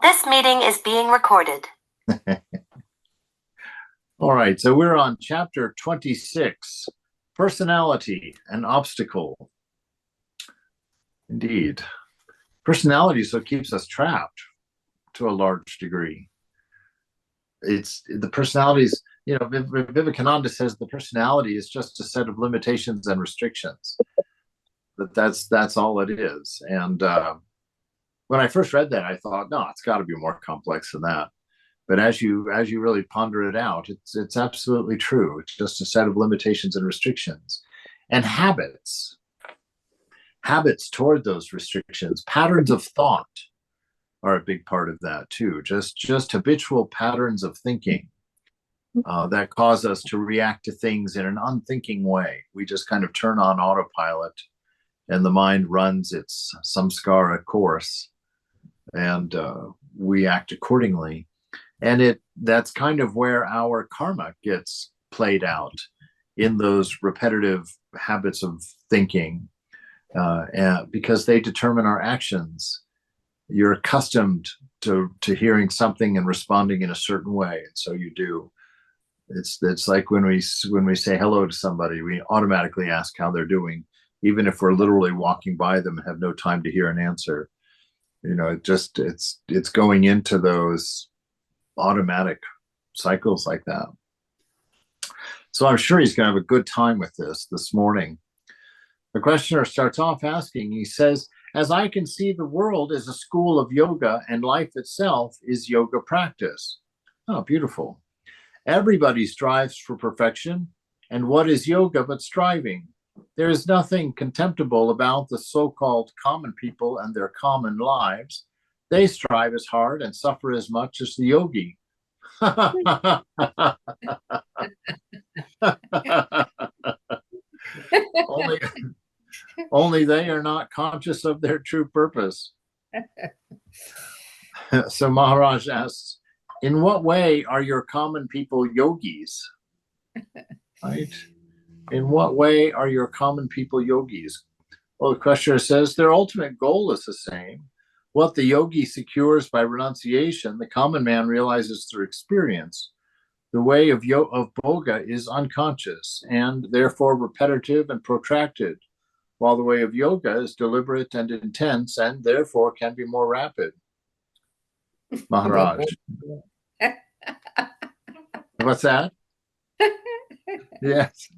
This meeting is being recorded. All right, so we're on chapter 26, personality, an obstacle. Indeed. Personality is what keeps us trapped to a large degree. It's the personalities, Vivekananda says the personality is just a set of limitations and restrictions. That's all it is. And when I first read that, I thought, no, it's got to be more complex than that. But as you really ponder it out, it's absolutely true. It's just a set of limitations and restrictions, and habits toward those restrictions. Patterns of thought are a big part of that too. Just habitual patterns of thinking that cause us to react to things in an unthinking way. We just kind of turn on autopilot, and the mind runs its samskara course, and we act accordingly. And that's kind of where our karma gets played out, in those repetitive habits of thinking, because they determine our actions. You're accustomed to hearing something and responding in a certain way, and so you do. It's like when we say hello to somebody, we automatically ask how they're doing, even if we're literally walking by them and have no time to hear an answer. It's going into those automatic cycles like that. So I'm sure he's going to have a good time with this morning. The questioner starts off asking, he says, as I can see, the world is a school of yoga and life itself is yoga practice. Oh, beautiful. Everybody strives for perfection. And what is yoga but striving? There is nothing contemptible about the so-called common people and their common lives. They strive as hard and suffer as much as the yogi. only they are not conscious of their true purpose. So Maharaj asks, in what way are your common people yogis? Right? In what way are your common people yogis? Well, the questioner says their ultimate goal is the same. What the yogi secures by renunciation, the common man realizes through experience. The way of boga is unconscious and therefore repetitive and protracted, while the way of yoga is deliberate and intense and therefore can be more rapid. Maharaj. What's that? Yes.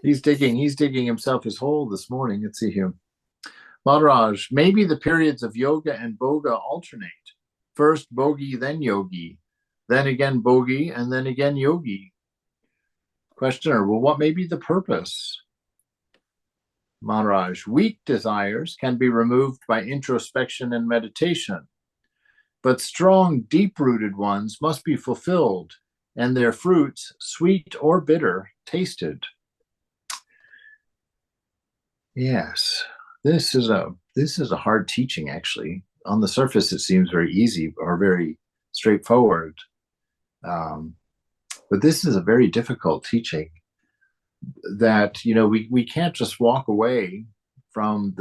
He's digging himself his hole this morning. Let's see him. Maharaj, maybe the periods of yoga and boga alternate. First bogi, then yogi, then again bogi, and then again yogi. Questioner, well, what may be the purpose? Maharaj, weak desires can be removed by introspection and meditation, but strong, deep-rooted ones must be fulfilled, and their fruits, sweet or bitter, tasted. Yes. This is a hard teaching, actually. On the surface, it seems very easy or very straightforward. But this is a very difficult teaching that, we can't just walk away from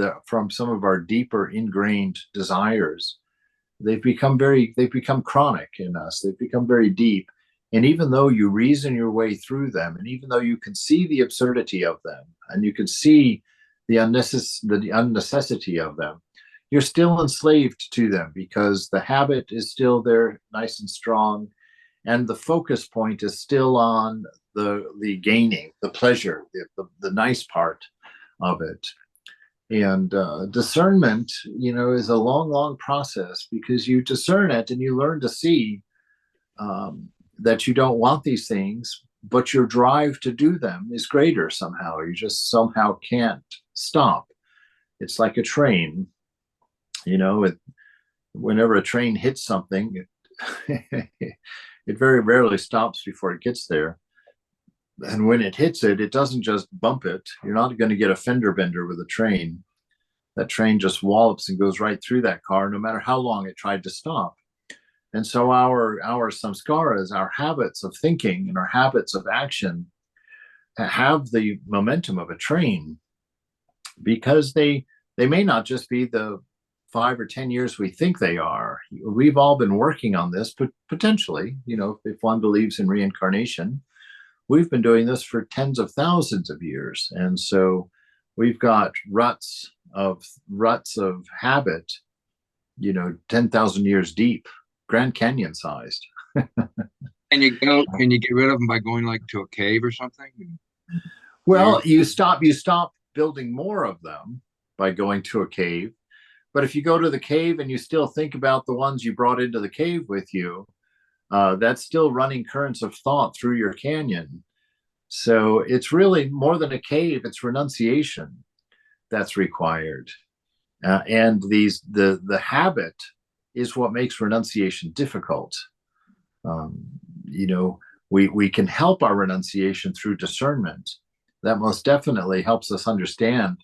some of our deeper ingrained desires. They've become chronic in us. They've become very deep. And even though you reason your way through them, and even though you can see the absurdity of them, and you can see the unnecessity of them, you're still enslaved to them because the habit is still there, nice and strong, and the focus point is still on the gaining, the pleasure, the nice part of it. And discernment, is a long process, because you discern it and you learn to see that you don't want these things, but your drive to do them is greater somehow. You just somehow can't stop. It's like a train, whenever a train hits something, it very rarely stops before it gets there. And when it hits it, it doesn't just bump it. You're not going to get a fender bender with a train. That train just wallops and goes right through that car, no matter how long it tried to stop. And so our samskaras, our habits of thinking and our habits of action have the momentum of a train, because they may not just be the 5 or 10 years we think they are. we've all been working on this, but potentially, if one believes in reincarnation, we've been doing this for tens of thousands of years. And so we've got ruts of habit, 10,000 years deep, Grand Canyon sized. And you get rid of them by going like to a cave or something? Well, you stop building more of them by going to a cave. But if you go to the cave and you still think about the ones you brought into the cave with you, that's still running currents of thought through your canyon. So it's really more than a cave, it's renunciation that's required. And the habit is what makes renunciation difficult. We can help our renunciation through discernment. That most definitely helps us understand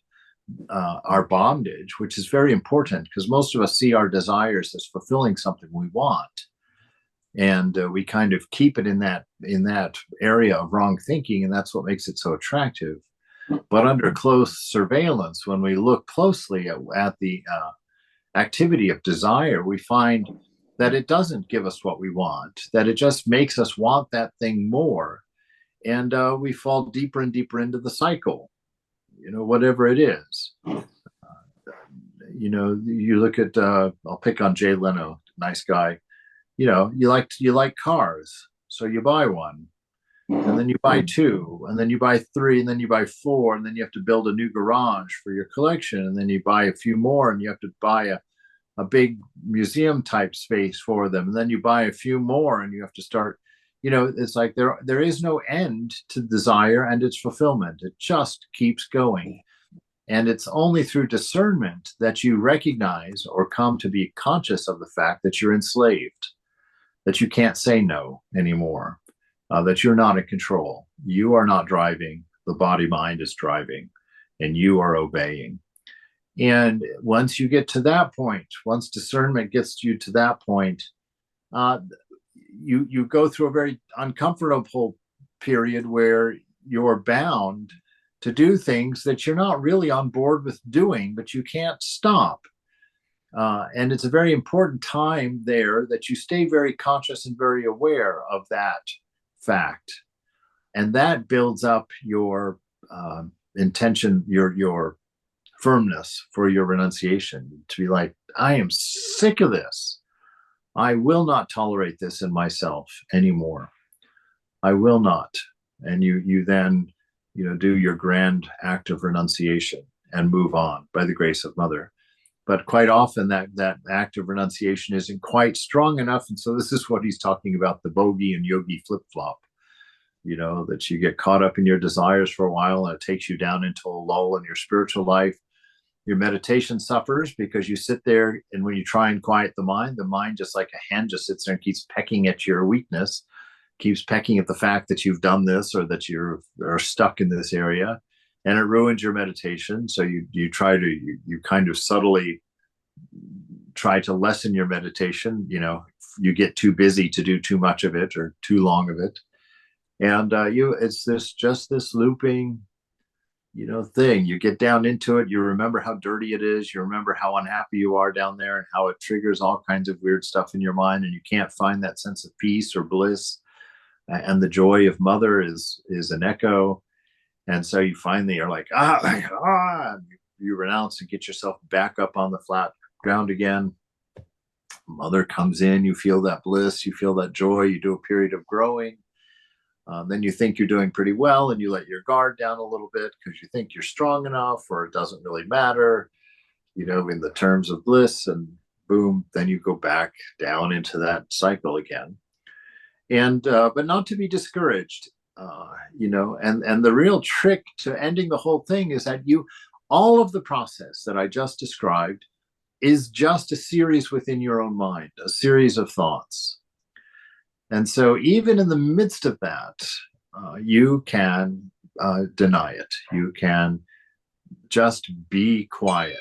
our bondage, which is very important because most of us see our desires as fulfilling something we want, and we kind of keep it in that area of wrong thinking, and that's what makes it so attractive. But under close surveillance, when we look closely at the activity of desire, we find that it doesn't give us what we want, that it just makes us want that thing more, and we fall deeper and deeper into the cycle, whatever it is. You look at, I'll pick on Jay Leno, nice guy. You like cars, so you buy one, and then you buy two, and then you buy three, and then you buy four, and then you have to build a new garage for your collection, and then you buy a few more, and you have to buy a big museum type space for them, and then you buy a few more, and you have to start. It's like there is no end to desire and its fulfillment. It just keeps going. And it's only through discernment that you recognize or come to be conscious of the fact that you're enslaved, that you can't say no anymore, that you're not in control. You are not driving. The body-mind is driving, and you are obeying. And once you get to that point, once discernment gets you to that point, you go through a very uncomfortable period where you're bound to do things that you're not really on board with doing, but you can't stop. And it's a very important time there that you stay very conscious and very aware of that fact. And that builds up your intention, your firmness for your renunciation, to be like, I am sick of this. I will not tolerate this in myself anymore. I will not. And you then, do your grand act of renunciation and move on by the grace of Mother. But quite often that act of renunciation isn't quite strong enough. And so this is what he's talking about, the bogey and yogi flip-flop, that you get caught up in your desires for a while and it takes you down into a lull in your spiritual life. Your meditation suffers because you sit there, and when you try and quiet the mind just like a hen just sits there and keeps pecking at your weakness, keeps pecking at the fact that you've done this or that you're stuck in this area, and it ruins your meditation. So you kind of subtly try to lessen your meditation. You get too busy to do too much of it or too long of it, and it's this looping thing. You get down into it, you remember how dirty it is, you remember how unhappy you are down there and how it triggers all kinds of weird stuff in your mind, and you can't find that sense of peace or bliss, and the joy of Mother is an echo. And so you finally are like, you renounce and get yourself back up on the flat ground again. Mother comes in, you feel that bliss, you feel that joy, you do a period of growing. Then you think you're doing pretty well, and you let your guard down a little bit because you think you're strong enough, or it doesn't really matter, in the terms of bliss, and boom, then you go back down into that cycle again. And but not to be discouraged, and the real trick to ending the whole thing is that all of the process that I just described is just a series within your own mind, a series of thoughts. And so even in the midst of that, you can deny it. You can just be quiet.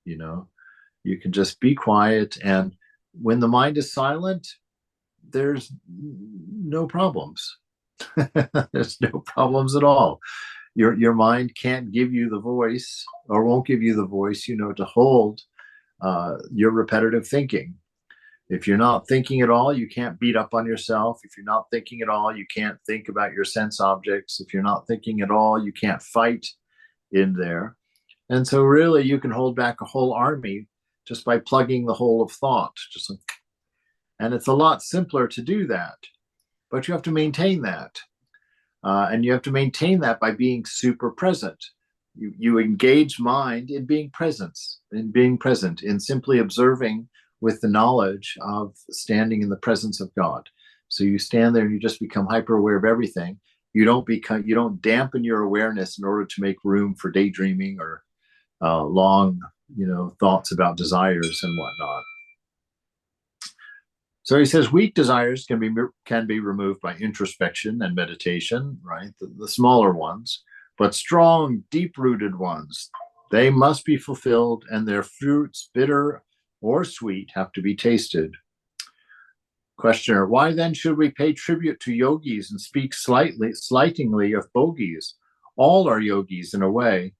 You can just be quiet. And when the mind is silent, there's no problems. There's no problems at all. Your mind can't give you the voice, or won't give you the voice, to hold your repetitive thinking. If you're not thinking at all, you can't beat up on yourself. If you're not thinking at all, you can't think about your sense objects. If you're not thinking at all, you can't fight in there. And so really you can hold back a whole army just by plugging the hole of thought. And it's a lot simpler to do that, but you have to maintain that. And you have to maintain that by being super present. You engage mind in being present, in simply observing with the knowledge of standing in the presence of God. So you stand there and you just become hyper aware of everything. You don't dampen your awareness in order to make room for daydreaming or long, thoughts about desires and whatnot. So he says weak desires can be removed by introspection and meditation, right? The smaller ones, but strong, deep-rooted ones, they must be fulfilled, and their fruits, bitter or sweet, have to be tasted. Questioner, why then should we pay tribute to yogis and speak slightingly of bogies? All are yogis in a way.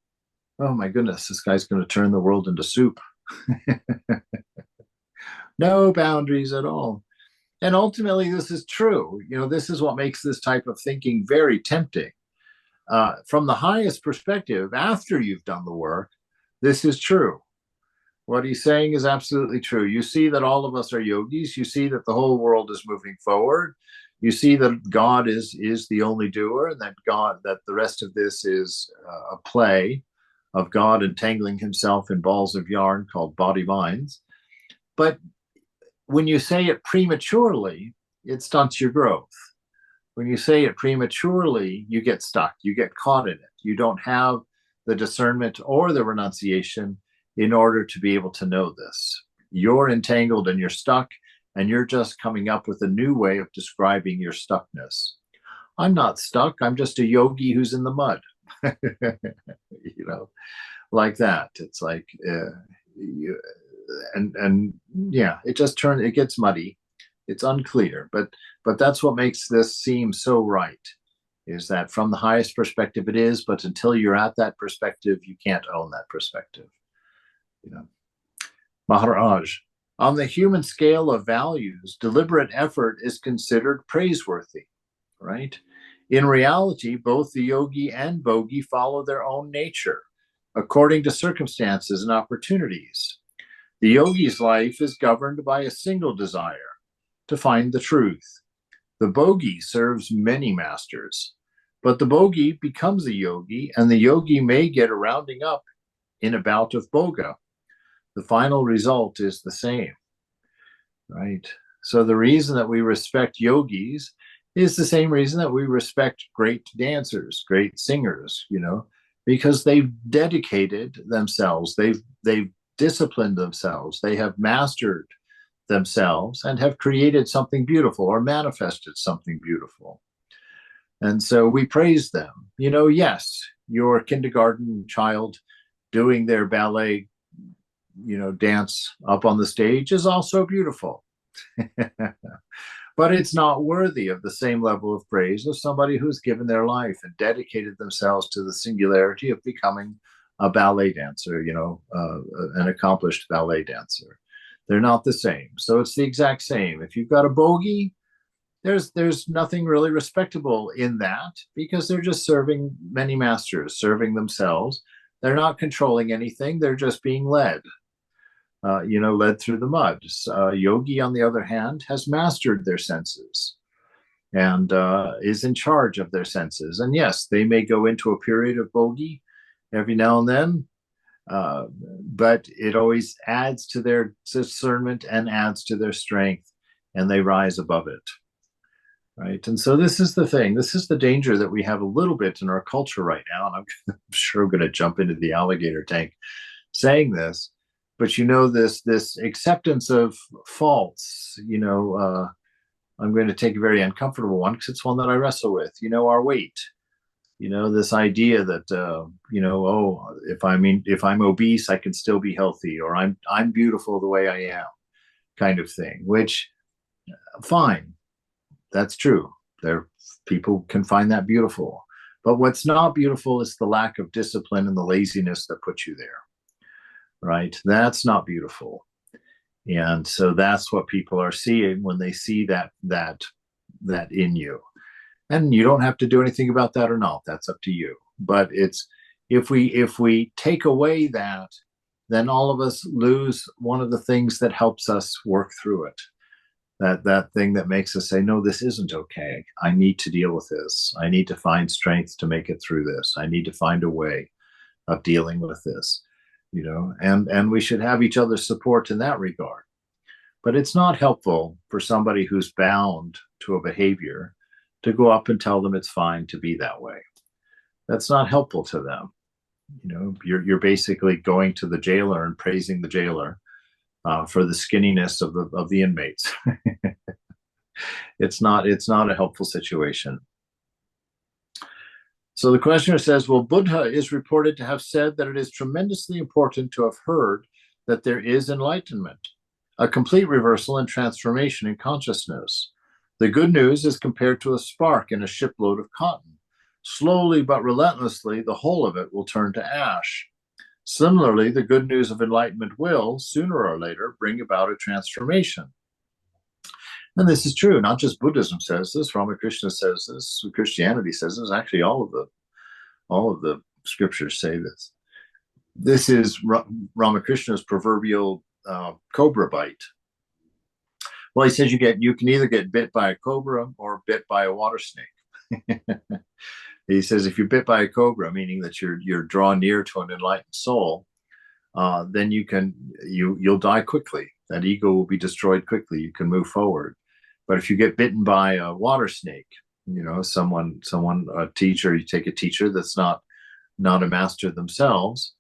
Oh my goodness, this guy's going to turn the world into soup. No boundaries at all. And ultimately, this is true. This is what makes this type of thinking very tempting. From the highest perspective, after you've done the work, this is true. What he's saying is absolutely true. You see that all of us are yogis. You see that the whole world is moving forward. You see that God is the only doer, and that the rest of this is a play of God entangling himself in balls of yarn called body-minds. But when you say it prematurely, it stunts your growth. When you say it prematurely, you get stuck. You get caught in it. You don't have the discernment or the renunciation in order to be able to know this. You're entangled and you're stuck, and you're just coming up with a new way of describing your stuckness. I'm not stuck. I'm just a yogi who's in the mud. Like that. It's like, it gets muddy. It's unclear, but that's what makes this seem so right, is that from the highest perspective it is, but until you're at that perspective, you can't own that perspective. Maharaj, on the human scale of values, deliberate effort is considered praiseworthy, right? In reality, both the yogi and bogi follow their own nature, according to circumstances and opportunities. The yogi's life is governed by a single desire, to find the truth. The bogi serves many masters, but the bogi becomes a yogi, and the yogi may get a rounding up in a bout of boga. The final result is the same, right? So the reason that we respect yogis is the same reason that we respect great dancers, great singers, because they've dedicated themselves, they've disciplined themselves, they have mastered themselves and have created something beautiful or manifested something beautiful. And so we praise them. Yes, your kindergarten child doing their ballet, dance up on the stage is also beautiful. But it's not worthy of the same level of praise as somebody who's given their life and dedicated themselves to the singularity of becoming a ballet dancer, an accomplished ballet dancer. They're not the same. So it's the exact same. If you've got a bogi, there's nothing really respectable in that, because they're just serving many masters, serving themselves. They're not controlling anything. They're just being led. Led through the mud. Yogi, on the other hand, has mastered their senses and is in charge of their senses. And yes, they may go into a period of bogi every now and then, but it always adds to their discernment and adds to their strength, and they rise above it. Right. And so this is the thing. This is the danger that we have a little bit in our culture right now. And I'm sure I'm going to jump into the alligator tank saying this. But this acceptance of faults, I'm going to take a very uncomfortable one because it's one that I wrestle with, our weight, this idea that, if I'm obese, I can still be healthy, or I'm beautiful the way I am, kind of thing, which fine. That's true. People can find that beautiful. But what's not beautiful is the lack of discipline and the laziness that puts you there. Right? That's not beautiful. And so that's what people are seeing when they see that in you. And you don't have to do anything about that or not. That's up to you. But it's if we take away that, then all of us lose one of the things that helps us work through it. That thing that makes us say, no, this isn't okay. I need to deal with this. I need to find strength to make it through this. I need to find a way of dealing with this, and we should have each other's support in that regard. But it's not helpful for somebody who's bound to a behavior to go up and tell them it's fine to be that way. That's not helpful to them. You're basically going to the jailer and praising the jailer for the skinniness of the inmates. It's not a helpful situation. So the questioner says, well, Buddha is reported to have said that it is tremendously important to have heard that there is enlightenment, a complete reversal and transformation in consciousness. The good news is compared to a spark in a shipload of cotton. Slowly but relentlessly, the whole of it will turn to ash. Similarly, the good news of enlightenment will, sooner or later, bring about a transformation. And this is true. Not just Buddhism says this. Ramakrishna says this. Christianity says this. Actually, all of the scriptures say this. This is Ramakrishna's proverbial cobra bite. Well, he says you can either get bit by a cobra or bit by a water snake. He says if you're bit by a cobra, meaning that you're drawn near to an enlightened soul, then you'll die quickly. That ego will be destroyed quickly. You can move forward. But if you get bitten by a water snake, a teacher, you take a teacher that's not a master themselves,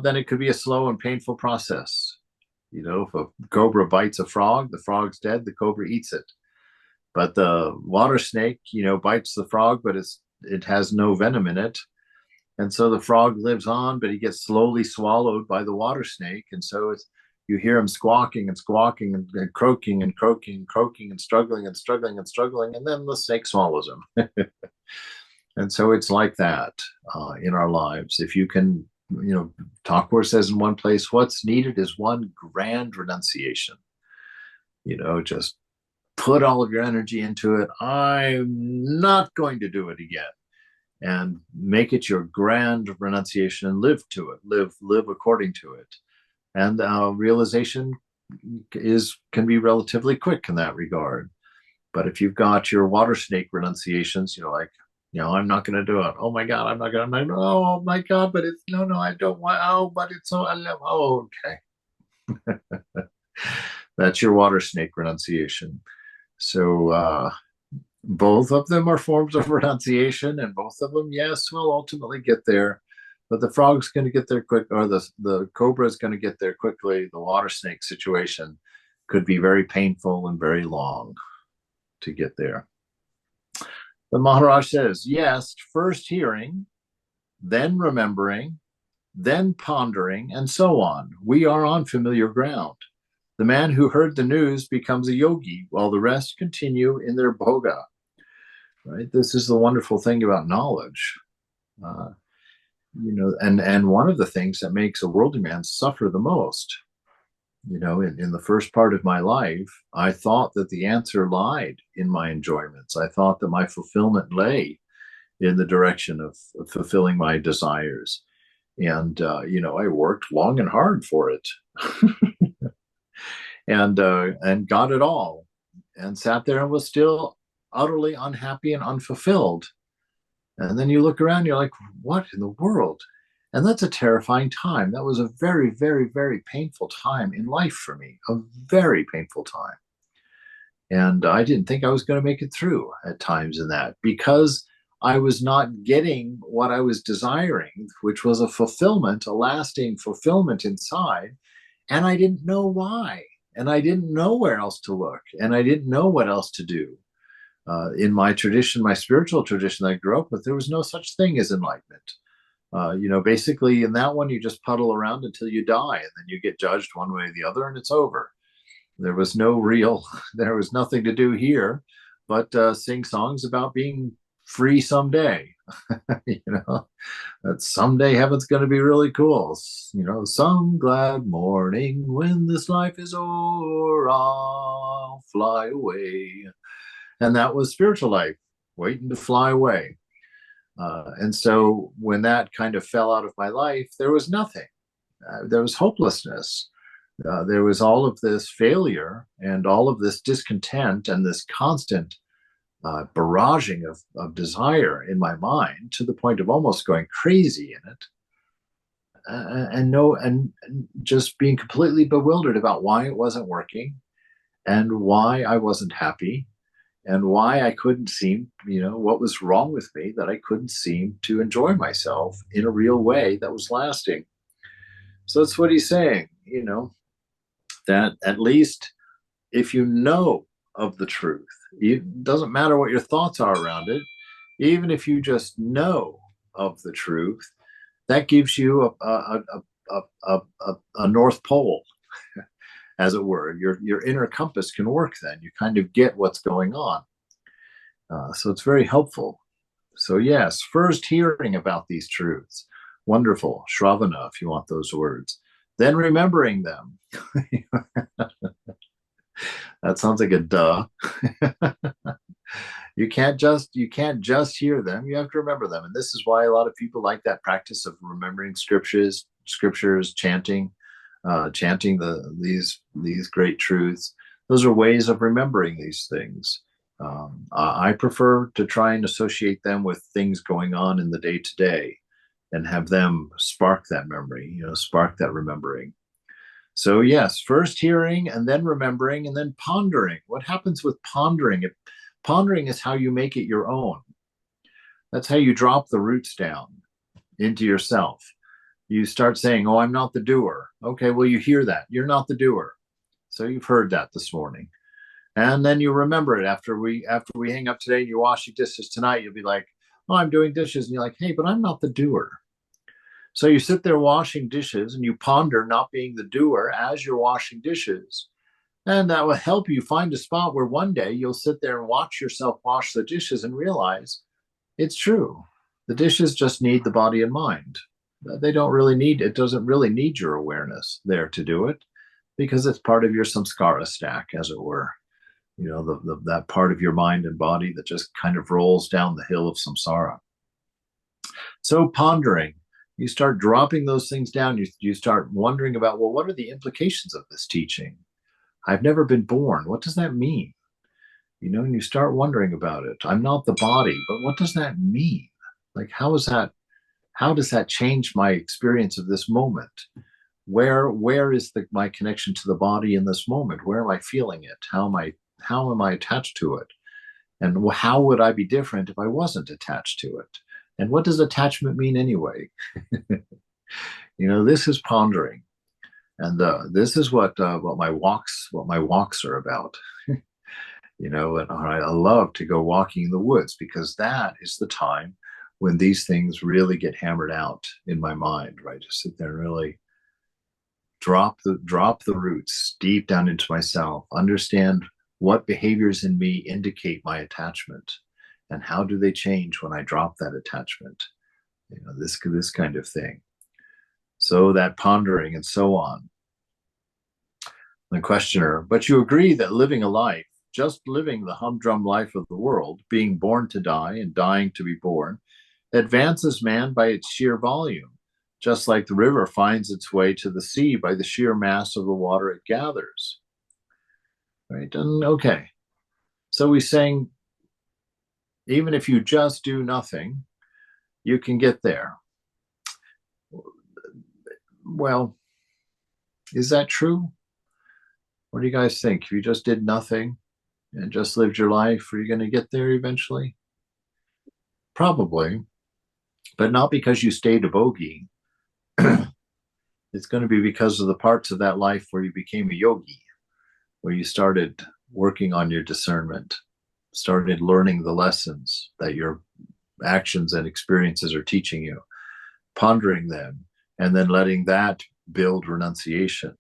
then it could be a slow and painful process. If a cobra bites a frog, the frog's dead, the cobra eats it. But the water snake, bites the frog, but it has no venom in it. And so the frog lives on, but he gets slowly swallowed by the water snake. And so you hear him squawking and squawking and croaking and croaking and croaking and struggling and struggling and struggling. And then the snake swallows him. And so it's like that in our lives. If you can, Thakur says in one place, what's needed is one grand renunciation. Just put all of your energy into it. I'm not going to do it again. And make it your grand renunciation and live to it. Live according to it. And realization can be relatively quick in that regard. But if you've got your water snake renunciations, I'm not going to do it. Oh my God, I'm not going to. Oh my God, but it's no, I don't want. Oh, but it's so. Oh, okay. That's your water snake renunciation. So both of them are forms of renunciation, and both of them, yes, will ultimately get there. But the frog's going to get there quick, or the cobra is going to get there quickly. The water snake situation could be very painful and very long to get there. The Maharaj says, yes, first hearing, then remembering, then pondering, and so on. We are on familiar ground. The man who heard the news becomes a yogi, while the rest continue in their bhoga. Right? This is the wonderful thing about knowledge. And one of the things that makes a worldly man suffer the most, in the first part of my life, I thought that the answer lied in my enjoyments. I thought that my fulfillment lay in the direction of fulfilling my desires. And, I worked long and hard for it and got it all and sat there and was still utterly unhappy and unfulfilled. And then you look around, you're like, what in the world? And that's a terrifying time. That was a very, very, very painful time in life for me, a very painful time. And I didn't think I was going to make it through at times in that, because I was not getting what I was desiring, which was a fulfillment, a lasting fulfillment inside. And I didn't know why. And I didn't know where else to look. And I didn't know what else to do. In my tradition, my spiritual tradition that I grew up with, there was no such thing as enlightenment. Basically in that one, you just puddle around until you die, and then you get judged one way or the other, and it's over. There was nothing to do here but sing songs about being free someday. You know, that someday heaven's going to be really cool. You know, some glad morning when this life is o'er, I'll fly away. And that was spiritual life, waiting to fly away. And so when that kind of fell out of my life, there was nothing. There was hopelessness. There was all of this failure and all of this discontent and this constant barraging of desire in my mind, to the point of almost going crazy in it. And just being completely bewildered about why it wasn't working, and why I wasn't happy, and why I couldn't seem, what was wrong with me, that I couldn't seem to enjoy myself in a real way that was lasting. So that's what he's saying, that at least if you know of the truth, it doesn't matter what your thoughts are around it, even if you just know of the truth, that gives you a North Pole, as it were. Your inner compass can work then. You kind of get what's going on. So it's very helpful. So yes, first hearing about these truths. Wonderful. Shravana, if you want those words. Then remembering them. That sounds like a duh. You can't just hear them. You have to remember them. And this is why a lot of people like that practice of remembering scriptures, chanting these great truths. Those are ways of remembering these things. I prefer to try and associate them with things going on in the day to day, and have them spark that memory, spark that remembering. So yes, first hearing, and then remembering, and then pondering. What happens with pondering? Pondering is how you make it your own. That's how you drop the roots down into yourself. You start saying, oh, I'm not the doer. Okay, well, you hear that. You're not the doer. So you've heard that this morning. And then you remember it after we hang up today and you wash your dishes tonight. You'll be like, oh, I'm doing dishes. And you're like, hey, but I'm not the doer. So you sit there washing dishes and you ponder not being the doer as you're washing dishes. And that will help you find a spot where one day you'll sit there and watch yourself wash the dishes and realize it's true. The dishes just need the body and mind. They don't really need, it doesn't really need your awareness there to do it, because it's part of your samskara stack, as it were. That part of your mind and body that just kind of rolls down the hill of samsara. So pondering, you start dropping those things down. You start wondering about, well, what are the implications of this teaching? I've never been born. What does that mean? And you start wondering about it. I'm not the body, but what does that mean? Like, how does that change my experience of this moment? Where is my connection to the body in this moment? Where am I feeling it? How am I attached to it? And how would I be different if I wasn't attached to it? And what does attachment mean anyway? This is pondering. And this is what my walks are about. And I love to go walking in the woods, because that is the time when these things really get hammered out in my mind, right? Just sit there and really drop the roots deep down into myself, understand what behaviors in me indicate my attachment, and how do they change when I drop that attachment. This kind of thing. So that pondering and so on. The questioner, but you agree that living a life, just living the humdrum life of the world, being born to die and dying to be born, advances man by its sheer volume, just like the river finds its way to the sea by the sheer mass of the water it gathers. Right? And okay. So he's saying, even if you just do nothing, you can get there. Well, is that true? What do you guys think? If you just did nothing and just lived your life, are you going to get there eventually? Probably, but not because you stayed a bogey. It's going to be because of the parts of that life where you became a yogi, where you started working on your discernment, started learning the lessons that your actions and experiences are teaching you, pondering them, and then letting that build renunciation.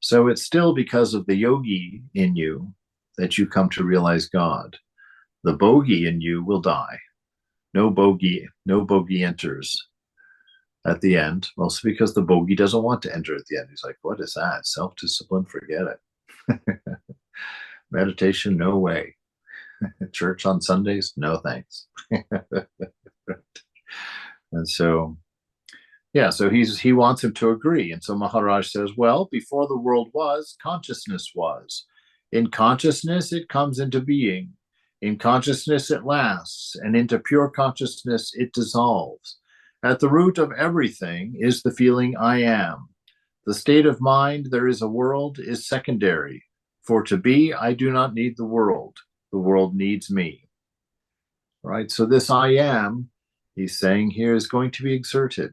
So it's still because of the yogi in you that you come to realize God. The bogey in you will die. No bogey enters at the end. Mostly because the bogey doesn't want to enter at the end. He's like, what is that? Self-discipline, forget it. Meditation, no way. Church on Sundays, no thanks. And so, yeah, so he wants him to agree. And so Maharaj says, well, before the world was, consciousness was. In consciousness, it comes into being. In consciousness, it lasts. And into pure consciousness, it dissolves. At the root of everything is the feeling I am. The state of mind, there is a world, is secondary. For to be, I do not need the world. The world needs me. Right? So this I am, he's saying here, is going to be exerted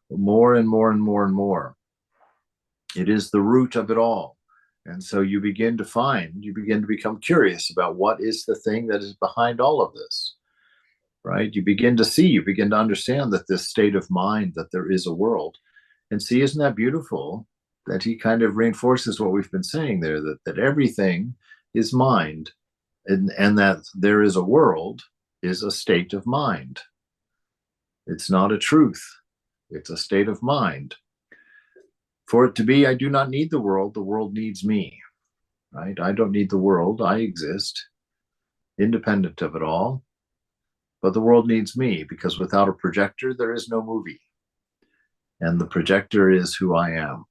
more and more and more and more. It is the root of it all. And so you begin to become curious about what is the thing that is behind all of this, right? You begin to understand that this state of mind, that there is a world. And see, isn't that beautiful that he kind of reinforces what we've been saying there, that everything is mind, and that there is a world is a state of mind. It's not a truth. It's a state of mind. For it to be, I do not need the world needs me, right? I don't need the world, I exist, independent of it all, but the world needs me, because without a projector, there is no movie. And the projector is who I am.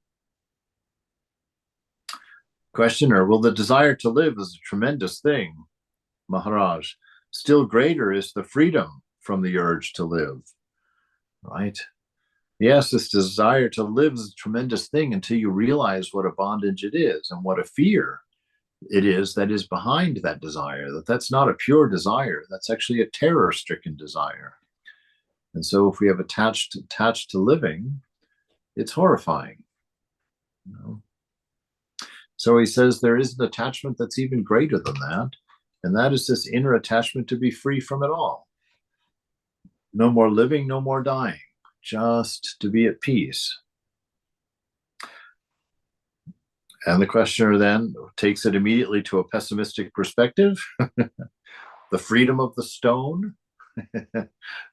Questioner, will the desire to live is a tremendous thing, Maharaj. Still greater is the freedom from the urge to live, right? Yes, this desire to live is a tremendous thing until you realize what a bondage it is and what a fear it is that is behind that desire, that's not a pure desire, that's actually a terror-stricken desire. And so if we have attached to living, it's horrifying. You know? So he says there is an attachment that's even greater than that, and that is this inner attachment to be free from it all. No more living, no more dying. Just to be at peace. And the questioner then takes it immediately to a pessimistic perspective. The freedom of the stone,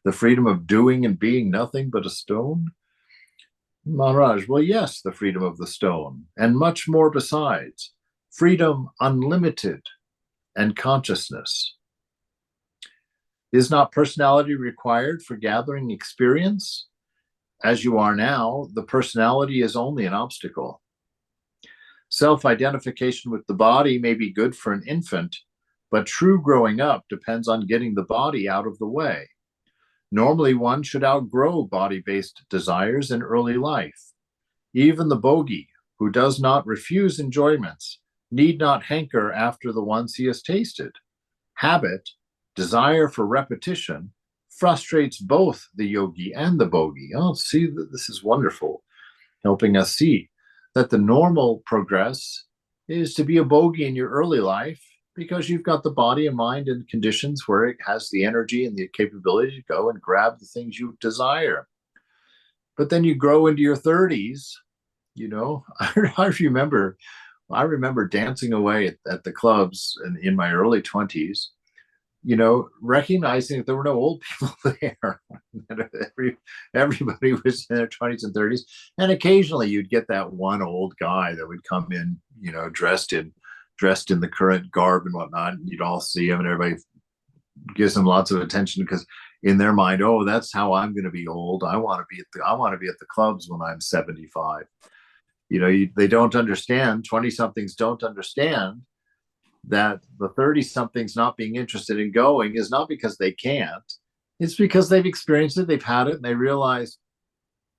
the freedom of doing and being nothing but a stone. Maharaj, well, yes, the freedom of the stone, and much more besides. Freedom unlimited and consciousness. Is not personality required for gathering experience? As you are now, the personality is only an obstacle. Self-identification with the body may be good for an infant, but true growing up depends on getting the body out of the way. Normally, one should outgrow body-based desires in early life. Even the bogey, who does not refuse enjoyments, need not hanker after the ones he has tasted. Habit, desire for repetition, frustrates both the yogi and the bogey. Oh, see, this is wonderful, helping us see that the normal progress is to be a bogey in your early life because you've got the body and mind in conditions where it has the energy and the capability to go and grab the things you desire. But then you grow into your 30s, you know. I remember dancing away at the clubs in my early 20s, you know, recognizing that there were no old people there. Everybody was in their 20s and 30s. And occasionally you'd get that one old guy that would come in, you know, dressed in the current garb and whatnot. And you'd all see him and everybody gives him lots of attention because in their mind, oh, that's how I'm going to be old. I want to be at the clubs when I'm 75. You know, they don't understand, 20-somethings don't understand that the 30-somethings not being interested in going is not because they can't. It's because they've experienced it, they've had it, and they realize,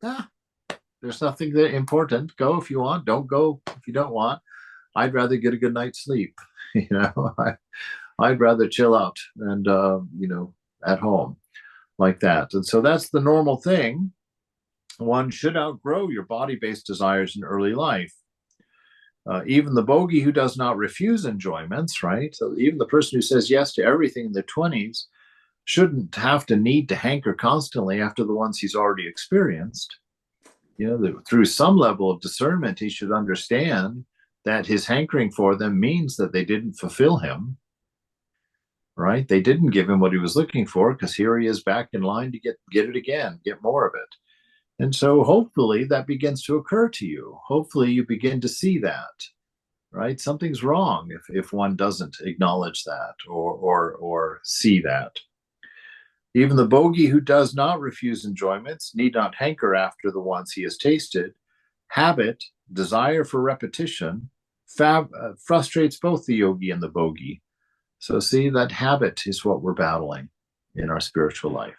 there's nothing that important. Go if you want. Don't go if you don't want. I'd rather get a good night's sleep. You know, I'd rather chill out and, you know, at home like that. And so that's the normal thing. One should outgrow your body-based desires in early life. Even the bogey who does not refuse enjoyments, right? So even the person who says yes to everything in their 20s shouldn't have to need to hanker constantly after the ones he's already experienced. You know, through some level of discernment, he should understand that his hankering for them means that they didn't fulfill him, right? They didn't give him what he was looking for, because here he is back in line to get it again, get more of it. And so hopefully that begins to occur to you. Hopefully you begin to see that, right? Something's wrong if one doesn't acknowledge that or see that. Even the bogey who does not refuse enjoyments need not hanker after the ones he has tasted. Habit, desire for repetition, frustrates both the yogi and the bogey. So see, that habit is what we're battling in our spiritual life.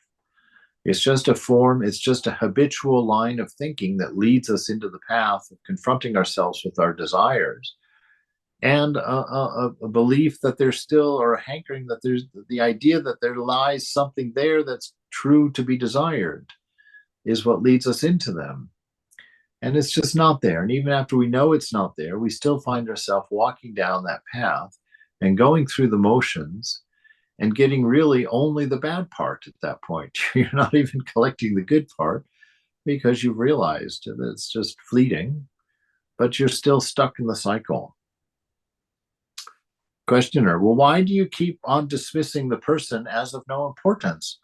It's just a form, it's just a habitual line of thinking that leads us into the path of confronting ourselves with our desires, and a belief that there's still, or a hankering that there's the idea that there lies something there that's true to be desired, is what leads us into them. And it's just not there. And even after we know it's not there, we still find ourselves walking down that path and going through the motions and getting really only the bad part at that point. You're not even collecting the good part, because you've realized that it's just fleeting, but you're still stuck in the cycle. Questioner, well, why do you keep on dismissing the person as of no importance?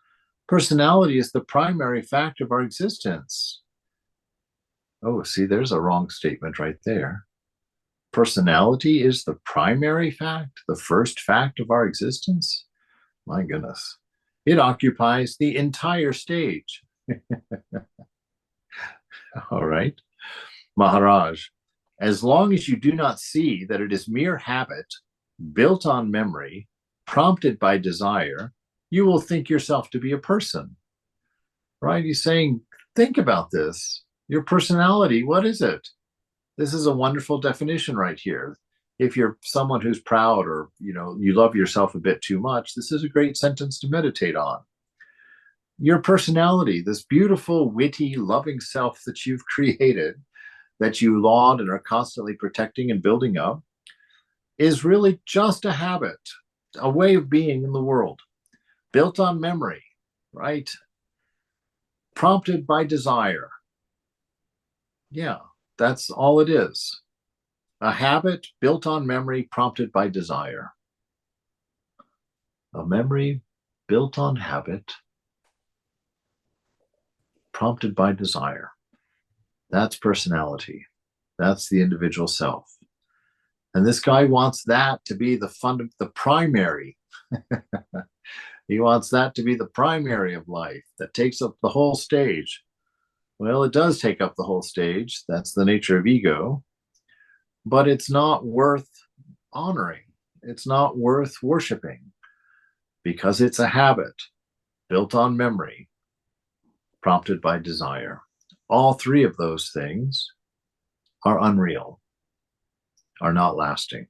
Personality is the primary fact of our existence. Oh, see, there's a wrong statement right there. Personality is the primary fact, the first fact of our existence? My goodness. It occupies the entire stage. All right. Maharaj, as long as you do not see that it is mere habit, built on memory, prompted by desire, you will think yourself to be a person. Right? He's saying, think about this. Your personality, what is it? This is a wonderful definition right here. If you're someone who's proud, or you love yourself a bit too much, this is a great sentence to meditate on. Your personality, this beautiful, witty, loving self that you've created, that you laud and are constantly protecting and building up, is really just a habit, a way of being in the world, built on memory, right? Prompted by desire. Yeah, that's all it is. A habit built on memory, prompted by desire. A memory built on habit, prompted by desire. That's personality. That's the individual self. And this guy wants that to be the primary. He wants that to be the primary of life, that takes up the whole stage. Well, it does take up the whole stage. That's the nature of ego. But it's not worth honoring. It's not worth worshiping, because it's a habit built on memory, prompted by desire. All three of those things are unreal, are not lasting.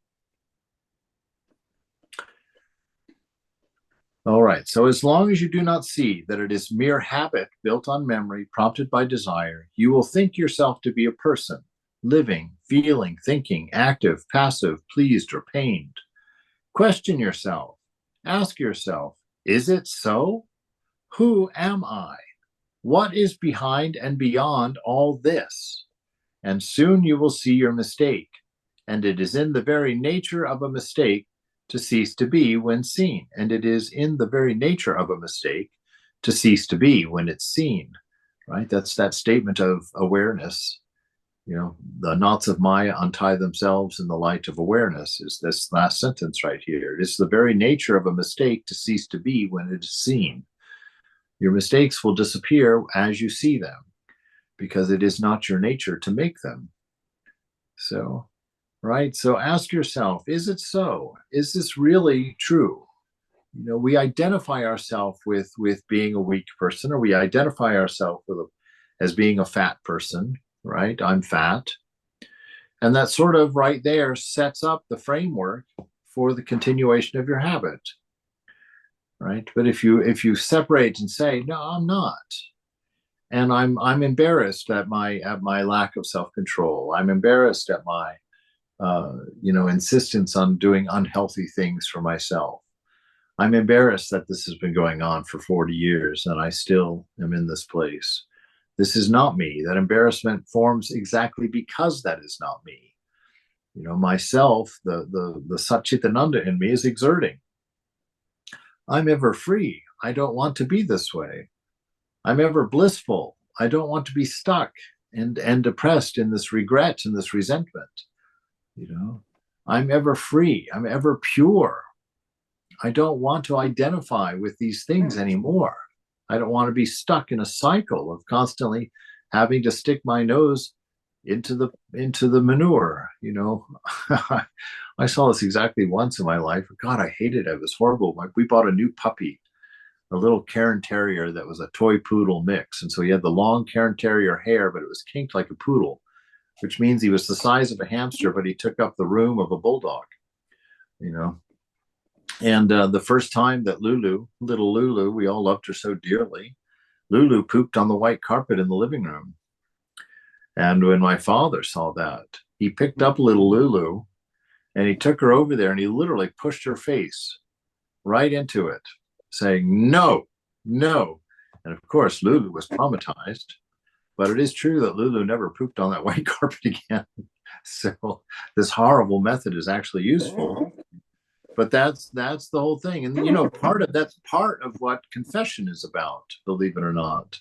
All right, so as long as you do not see that it is mere habit built on memory, prompted by desire, you will think yourself to be a person, living, feeling, thinking, active, passive, pleased, or pained. Question yourself. Ask yourself, is it so? Who am I? What is behind and beyond all this? And soon you will see your mistake. And it is in the very nature of a mistake to cease to be when seen. And it is in the very nature of a mistake to cease to be when it's seen, right? That's that statement of awareness. The knots of Maya untie themselves in the light of awareness, is this last sentence right here. It is the very nature of a mistake to cease to be when it is seen. Your mistakes will disappear as you see them, because it is not your nature to make them. So, right? So ask yourself, is it so? Is this really true? We identify ourselves with being a weak person, or we identify ourselves as being a fat person, right? I'm fat. And that sort of right there sets up the framework for the continuation of your habit, right? But if you separate and say, no, I'm not, and I'm embarrassed at my lack of self-control, I'm embarrassed at my insistence on doing unhealthy things for myself, I'm embarrassed that this has been going on for 40 years and I still am in this place. This is not me. That embarrassment forms exactly because that is not me. Myself, the Satchitananda in me is exerting. I'm ever free. I don't want to be this way. I'm ever blissful. I don't want to be stuck and depressed in this regret and this resentment. You know, I'm ever free. I'm ever pure. I don't want to identify with these things anymore. I don't want to be stuck in a cycle of constantly having to stick my nose into the manure. You know, I saw this exactly once in my life. God, I hated it. It was horrible. Like, we bought a new puppy, a little Cairn Terrier that was a toy poodle mix, and so he had the long Cairn Terrier hair, but it was kinked like a poodle, which means he was the size of a hamster, but he took up the room of a bulldog. You know, and the first time that little Lulu, we all loved her so dearly, Lulu pooped on the white carpet in the living room. And when my father saw that, he picked up little Lulu and he took her over there and he literally pushed her face right into it, saying, no, no. And of course, Lulu was traumatized, but it is true that Lulu never pooped on that white carpet again. So this horrible method is actually useful. But that's the whole thing. And you know, that's part of what confession is about, believe it or not.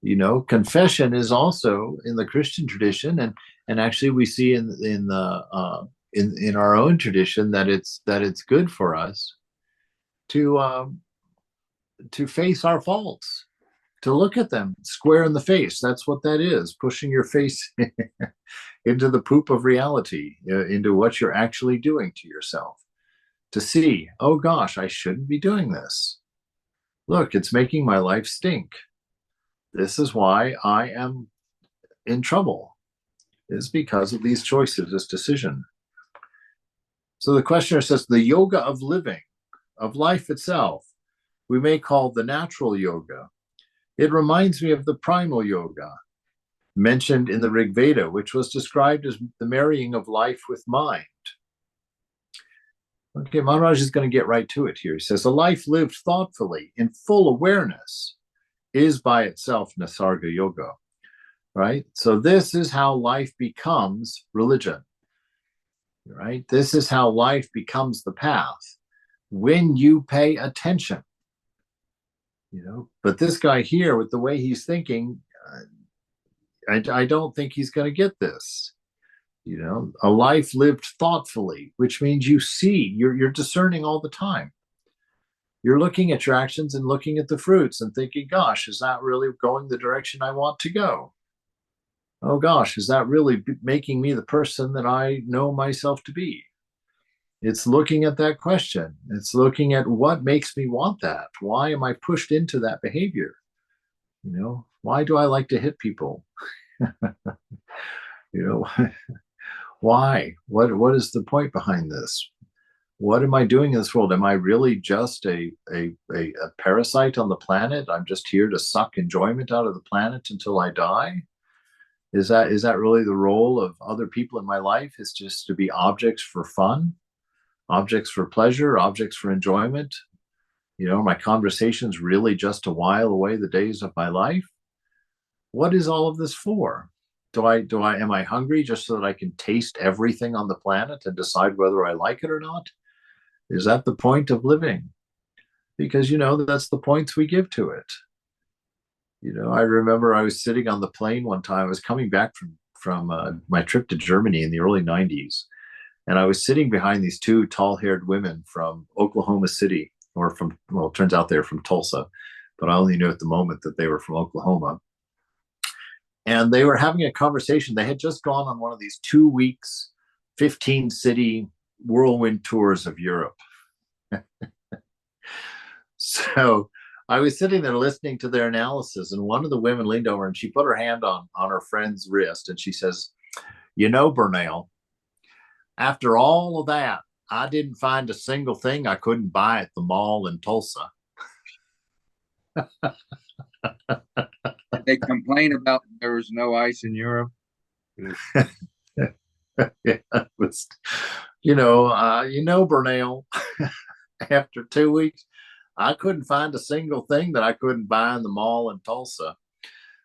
You know, confession is also in the Christian tradition, and actually we see in our own tradition that it's good for us to face our faults, to look at them square in the face. That's what that is, pushing your face into the poop of reality, into what you're actually doing to yourself. To see, oh gosh, I shouldn't be doing this. Look, it's making my life stink. This is why I am in trouble, is because of these choices, this decision. So the questioner says the yoga of living, of life itself, we may call the natural yoga. It reminds me of the primal yoga mentioned in the Rig Veda, which was described as the marrying of life with mind. Okay, Maharaj is going to get right to it here. He says, a life lived thoughtfully in full awareness is by itself Nisarga Yoga, right? So this is how life becomes religion, right? This is how life becomes the path when you pay attention, you know. But this guy here, with the way he's thinking, I don't think he's going to get this. You know, a life lived thoughtfully, which means you see, you're discerning all the time. You're looking at your actions and looking at the fruits and thinking, gosh, is that really going the direction I want to go? Oh gosh, is that really making me the person that I know myself to be? It's looking at that question. It's looking at what makes me want that. Why am I pushed into that behavior? You know, why do I like to hit people? You know, why? What is the point behind this? What am I doing in this world? Am I really just a parasite on the planet? I'm just here to suck enjoyment out of the planet until I die? Is that really the role of other people in my life? Is just to be objects for fun, objects for pleasure, objects for enjoyment? You know, my conversations really just to while away the days of my life? What is all of this for? Am I hungry just so that I can taste everything on the planet and decide whether I like it or not? Is that the point of living? Because, you know, that's the points we give to it. You know, I remember I was sitting on the plane one time. I was coming back from my trip to Germany in the early 90s. And I was sitting behind these two tall-haired women from Oklahoma City, or from, well, it turns out they're from Tulsa, but I only knew at the moment that they were from Oklahoma. And they were having a conversation. They had just gone on one of these 2 weeks, 15-city whirlwind tours of Europe. So I was sitting there listening to their analysis, and one of the women leaned over and she put her hand on her friend's wrist and she says, you know, Bernal, after all of that, I didn't find a single thing I couldn't buy at the mall in Tulsa. They complain about there was no ice in Europe. Yeah, it was, you know, Bernal, after 2 weeks, I couldn't find a single thing that I couldn't buy in the mall in Tulsa.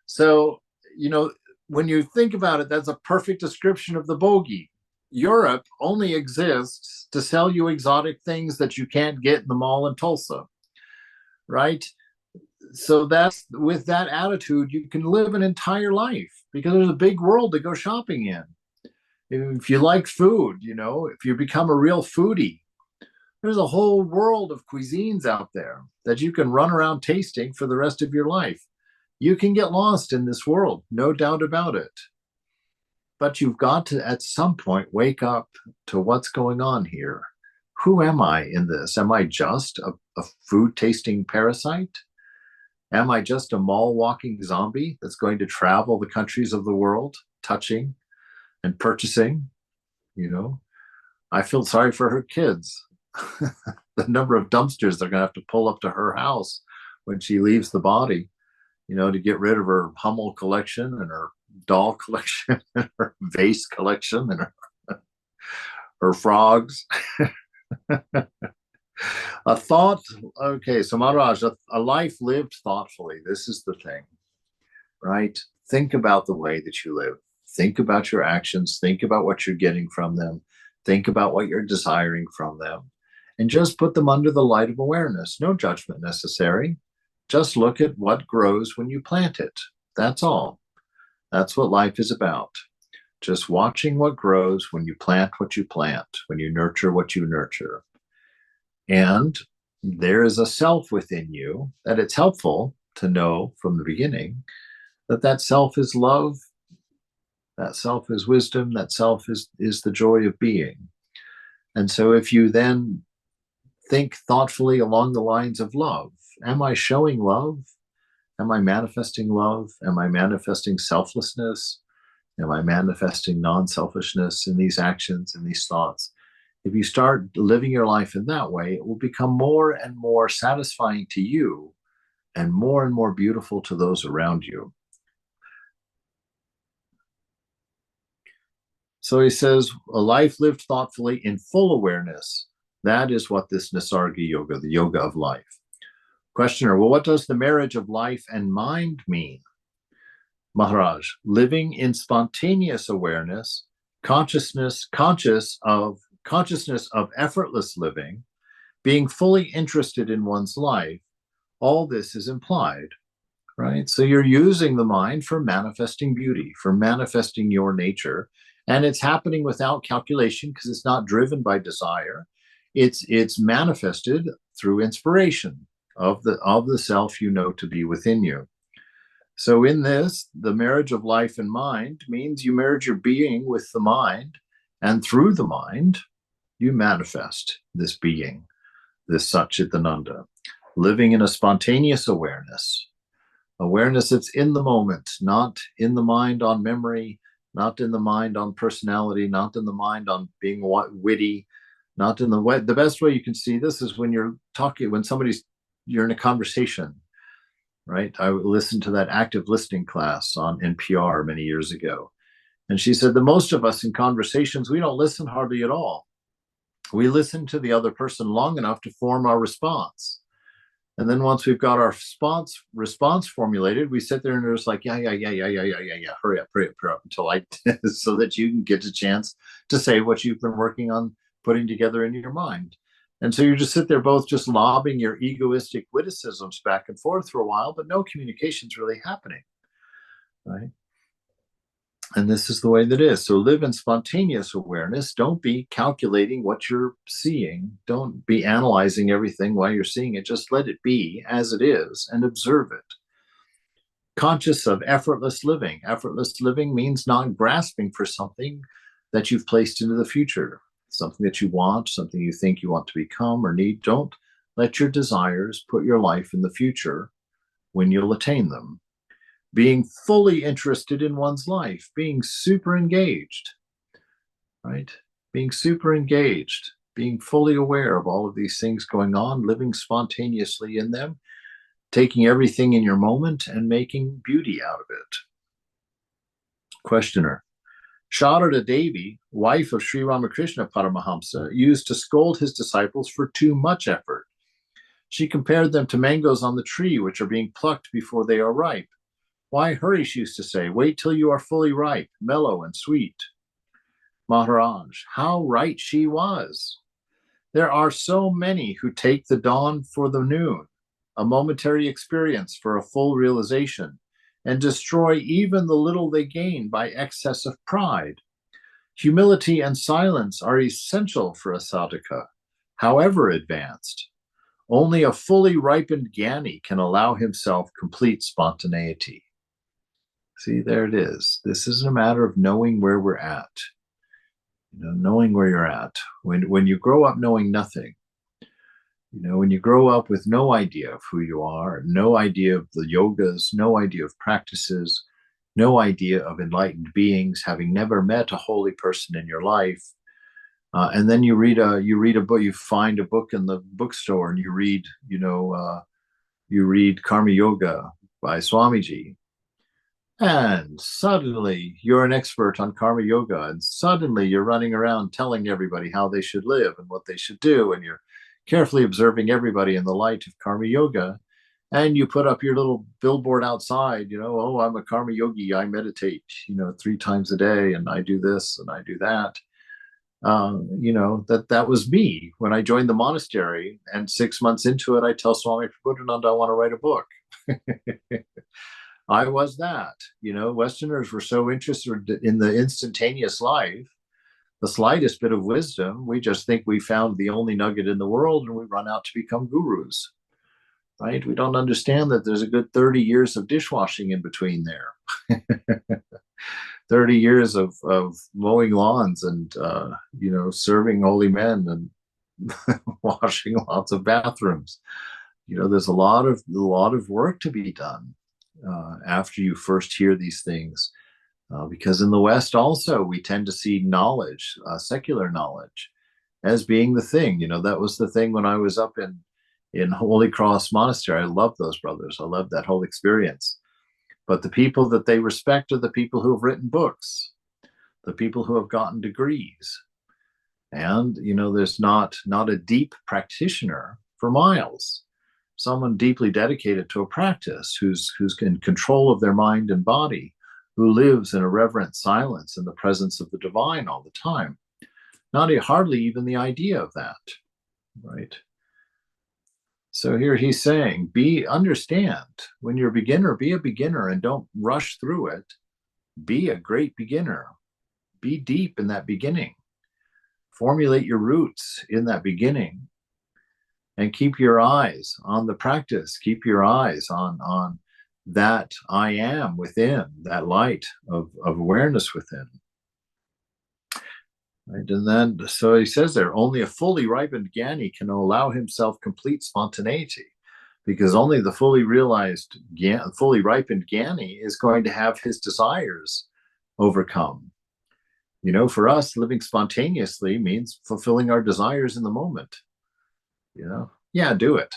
So, you know, when you think about it, that's a perfect description of the bogey. Europe only exists to sell you exotic things that you can't get in the mall in Tulsa, right? So that's with that attitude, you can live an entire life because there's a big world to go shopping in. If you like food, if you become a real foodie, there's a whole world of cuisines out there that you can run around tasting for the rest of your life. You can get lost in this world, no doubt about it. But you've got to, at some point, wake up to what's going on here. Who am I in this? Am I just a food tasting parasite? Am I just a mall walking zombie that's going to travel the countries of the world, touching and purchasing? I feel sorry for her kids. The number of dumpsters they're going to have to pull up to her house when she leaves the body, to get rid of her Hummel collection and her doll collection and her vase collection and her frogs. A thought, okay, so Maharaj, a life lived thoughtfully. This is the thing, right? Think about the way that you live. Think about your actions. Think about what you're getting from them. Think about what you're desiring from them. And just put them under the light of awareness. No judgment necessary. Just look at what grows when you plant it. That's all. That's what life is about. Just watching what grows when you plant what you plant, when you nurture what you nurture. And there is a self within you that it's helpful to know from the beginning that self is love, that self is wisdom, that self is the joy of being. And so if you then think thoughtfully along the lines of love, am I showing love? Am I manifesting love? Am I manifesting selflessness? Am I manifesting non-selfishness in these actions, in these thoughts? If you start living your life in that way, it will become more and more satisfying to you and more beautiful to those around you. So he says, a life lived thoughtfully in full awareness. That is what this Nisarga Yoga, the yoga of life. Questioner, well, what does the marriage of life and mind mean? Maharaj, living in spontaneous awareness, conscious of effortless living, being fully interested in one's life, all this is implied, right? So you're using the mind for manifesting beauty, for manifesting your nature, and it's happening without calculation because it's not driven by desire. It's manifested through inspiration of the self you know to be within you. So in this, the marriage of life and mind means you merge your being with the mind, and through the mind, you manifest this being, this Satchitananda, living in a spontaneous awareness that's in the moment, not in the mind on memory, not in the mind on personality, not in the mind on being witty, not in the way. The best way you can see this is when you're talking, when you're in a conversation, right? I listened to that active listening class on NPR many years ago. And she said that most of us in conversations, we don't listen hardly at all. We listen to the other person long enough to form our response. And then once we've got our response formulated, we sit there and it's like, yeah. Hurry up until so that you can get a chance to say what you've been working on putting together in your mind. And so you just sit there both just lobbing your egoistic witticisms back and forth for a while, but no communication's really happening, right? And this is the way that is. So live in spontaneous awareness. Don't be calculating what you're seeing. Don't be analyzing everything while you're seeing it. Just let it be as it is and observe it. Conscious of effortless living. Effortless living means not grasping for something that you've placed into the future, something that you want, something you think you want to become or need. Don't let your desires put your life in the future when you'll attain them. Being fully interested in one's life, being super engaged, right? Being super engaged, being fully aware of all of these things going on, living spontaneously in them, taking everything in your moment and making beauty out of it. Questioner, Sharada Devi, wife of Sri Ramakrishna Paramahamsa, used to scold his disciples for too much effort. She compared them to mangoes on the tree, which are being plucked before they are ripe. Why hurry, she used to say. Wait till you are fully ripe, mellow, and sweet. Maharaj, how right she was. There are so many who take the dawn for the noon, a momentary experience for a full realization, and destroy even the little they gain by excess of pride. Humility and silence are essential for a sadhaka, however advanced. Only a fully ripened Jnani can allow himself complete spontaneity. See, there it is. This isn't a matter of knowing where we're at. Knowing where you're at. When you grow up knowing nothing, when you grow up with no idea of who you are, no idea of the yogas, no idea of practices, no idea of enlightened beings, having never met a holy person in your life, and then you read a book, you find a book in the bookstore, and you read Karma Yoga by Swamiji, and suddenly you're an expert on Karma Yoga, and suddenly you're running around telling everybody how they should live and what they should do, and you're carefully observing everybody in the light of Karma Yoga, and you put up your little billboard outside, oh, I'm a Karma Yogi, I meditate, 3 times a day, and I do this and I do that. That was me when I joined the monastery, and 6 months into it, I tell Swami Prabhupada, I want to write a book. I was that. Westerners were so interested in the instantaneous life, the slightest bit of wisdom. We just think we found the only nugget in the world, and we run out to become gurus, right? We don't understand that there's a good 30 years of dishwashing in between there. 30 years of mowing lawns and, serving holy men and washing lots of bathrooms. There's a lot of work to be done after you first hear these things. Because in the West also, we tend to see knowledge, secular knowledge, as being the thing. That was the thing when I was up in Holy Cross Monastery. I love those brothers. I love that whole experience. But the people that they respect are the people who have written books, the people who have gotten degrees. And, there's not a deep practitioner for miles. Someone deeply dedicated to a practice, who's in control of their mind and body, who lives in a reverent silence in the presence of the divine all the time. Hardly even the idea of that, right? So here he's saying, understand, when you're a beginner, be a beginner and don't rush through it. Be a great beginner. Be deep in that beginning. Formulate your roots in that beginning, and keep your eyes on the practice. Keep your eyes on that I am within, that light of awareness within. Right? And then, so he says there, only a fully ripened Jnani can allow himself complete spontaneity, because only the fully realized, fully ripened Jnani is going to have his desires overcome. For us, living spontaneously means fulfilling our desires in the moment. Yeah, do it.